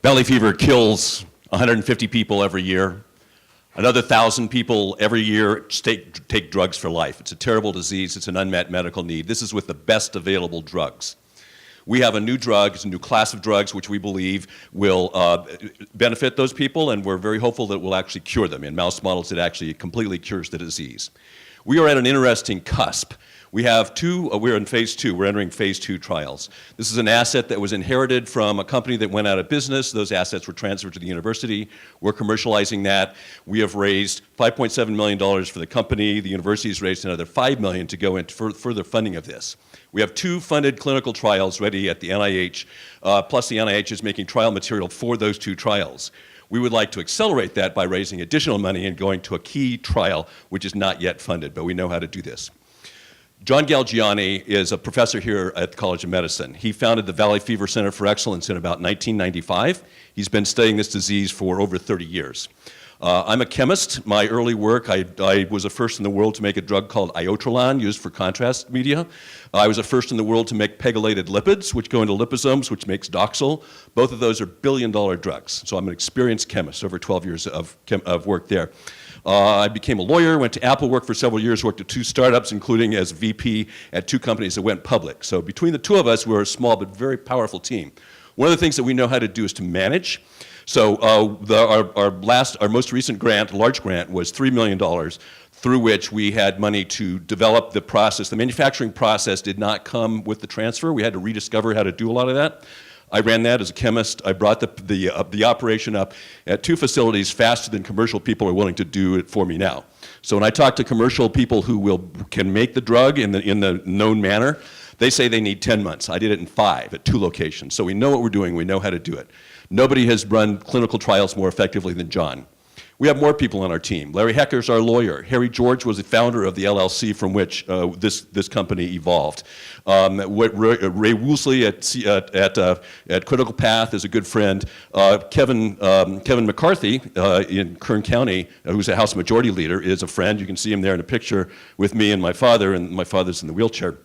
Valley fever kills 150 people every year. Another 1,000 people every year take drugs for life. It's a terrible disease. It's an unmet medical need. This is with the best available drugs. We have a new drug, it's a new class of drugs, which we believe will benefit those people, and we're very hopeful that it will actually cure them. In mouse models, it actually completely cures the disease. We are at an interesting cusp. We have we're in phase 2, we're entering phase 2 trials. This is an asset that was inherited from a company that went out of business. Those assets were transferred to the university. We're commercializing that. We have raised $5.7 million for the company. The university has raised another $5 million to go into further funding of this. We have 2 funded clinical trials ready at the NIH, plus the NIH is making trial material for those 2 trials. We would like to accelerate that by raising additional money and going to a key trial, which is not yet funded, but we know how to do this. John Galgiani is a professor here at the College of Medicine. He founded the Valley Fever Center for Excellence in about 1995. He's been studying this disease for over 30 years. I'm a chemist. My early work, I was the first in the world to make a drug called iotrolan, used for contrast media. I was the first in the world to make pegylated lipids, which go into liposomes, which makes Doxil. Both of those are billion-dollar drugs. So I'm an experienced chemist, over 12 years of work there. I became a lawyer, went to Apple, worked for several years, worked at 2 startups, including as VP at 2 companies that went public. So between the 2 of us, we're a small but very powerful team. One of the things that we know how to do is to manage. So our most recent grant, large grant, was $3 million, through which we had money to develop the process. The manufacturing process did not come with the transfer. We had to rediscover how to do a lot of that. I ran that as a chemist. I brought the operation up at 2 facilities faster than commercial people are willing to do it for me now. So when I talk to commercial people who can make the drug in the known manner, they say they need 10 months. I did it in 5 at 2 locations. So we know what we're doing. We know how to do it. Nobody has run clinical trials more effectively than John. We have more people on our team. Larry Hecker's our lawyer. Harry George was the founder of the LLC from which this company evolved. Ray Woosley at Critical Path is a good friend. Kevin McCarthy in Kern County, who's a House Majority Leader, is a friend. You can see him there in a picture with me and my father's in the wheelchair.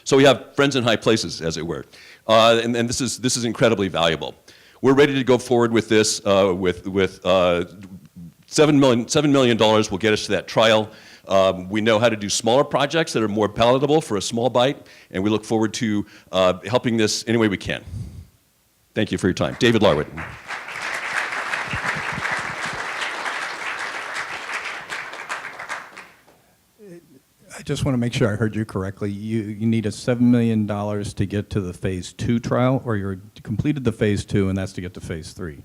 So we have friends in high places, as it were. And this is incredibly valuable. We're ready to go forward with this with $7 million will get us to that trial. We know how to do smaller projects that are more palatable for a small bite, and we look forward to helping this any way we can. Thank you for your time. David Larwood. I just want to make sure I heard you correctly. You need a $7 million to get to the phase 2 trial, or you completed the phase 2 and that's to get to phase 3?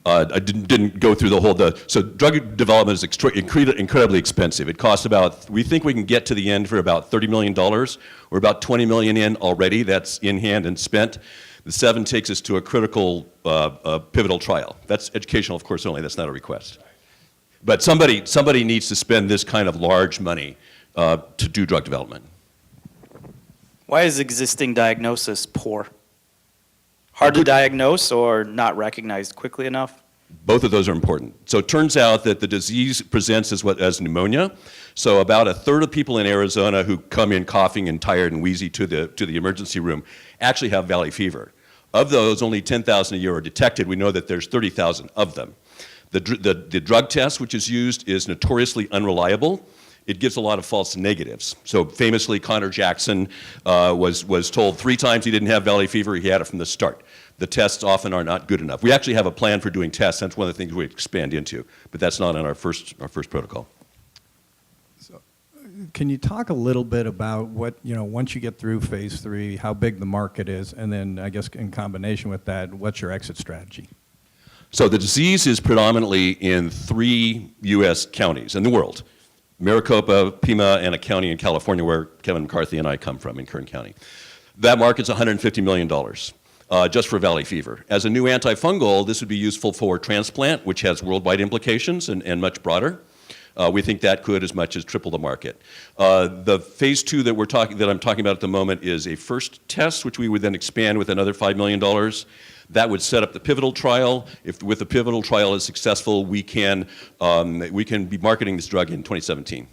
I didn't go through the whole, so drug development is incredibly expensive. It costs we think we can get to the end for about $30 million. We're about $20 million in already. That's in hand and spent. The 7 takes us to a critical pivotal trial. That's educational, of course, only. That's not a request. But somebody needs to spend this kind of large money to do drug development. Why is existing diagnosis poor? Hard to diagnose or not recognized quickly enough? Both of those are important. So it turns out that the disease presents as pneumonia. So about 1/3 of people in Arizona who come in coughing and tired and wheezy to the emergency room actually have valley fever. Of those, only 10,000 a year are detected. We know that there's 30,000 of them. The drug test which is used is notoriously unreliable. It gives a lot of false negatives. So famously, Connor Jackson was told 3 times he didn't have valley fever. He had it from the start. The tests often are not good enough. We actually have a plan for doing tests. That's one of the things we expand into, but that's not in our first protocol. So, can you talk a little bit about what, once you get through phase 3, how big the market is, and then I guess in combination with that, what's your exit strategy? So the disease is predominantly in 3 U.S. counties in the world. Maricopa, Pima, and a county in California where Kevin McCarthy and I come from, in Kern County. That market's $150 million just for valley fever. As a new antifungal, this would be useful for transplant, which has worldwide implications and much broader. We think that could as much as triple the market. The phase 2 that I'm talking about at the moment is a first test, which we would then expand with another $5 million. That would set up the pivotal trial. If with the pivotal trial is successful, we can be marketing this drug in 2017.